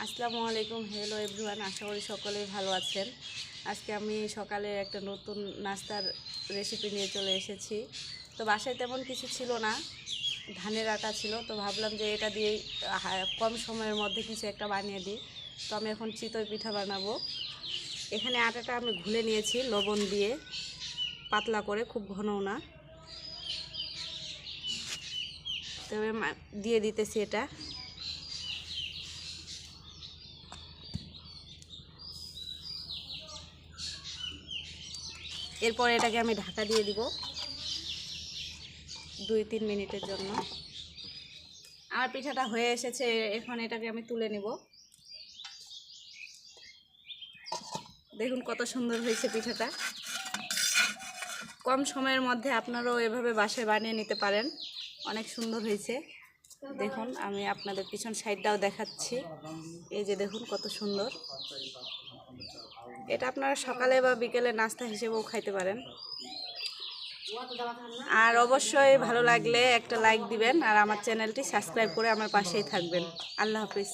আসসালামু আলাইকুম। Hello everyone, আশা করি সকলেই ভালো আছেন। আজকে আমি সকালে একটা নতুন নাস্তার রেসিপি নিয়ে চলে এসেছি। তো বাসায় তেমন কিছু ছিল না, ধানের আটা ছিল, তো ভাবলাম যে এটা দিয়েই কম সময়ের মধ্যে কিছু একটা বানিয়ে দিই। তো আমি এখন চিতই পিঠা বানাবো। এখানে আটাটা আমি ঘুলে নিয়েছি লবণ দিয়ে, পাতলা করে, খুব ঘনও না। তো দিয়ে দিতেছি এটা। এরপর এটাকে আমি ঢাকা দিয়ে দিব 2-3 মিনিটের জন্য। আমার পিঠাটা হয়ে এসেছে, এখন এটাকে আমি তুলে নিব। দেখুন কত সুন্দর হয়েছে পিঠাটা। কম সময়ের মধ্যে আপনারাও এভাবে বাসায় বানিয়ে নিতে পারেন, অনেক সুন্দর হয়েছে। দেখুন, আমি আপনাদের পিছন সাইডটাও দেখাচ্ছি। এই যে দেখুন কত সুন্দর। এটা আপনারা সকালে বা বিকেলে নাস্তা হিসেবেও খাইতে পারেন। আর অবশ্যই ভালো লাগলে একটা লাইক দিবেন, আর আমার চ্যানেলটি সাবস্ক্রাইব করে আমার পাশেই থাকবেন। আল্লাহ হাফিজ।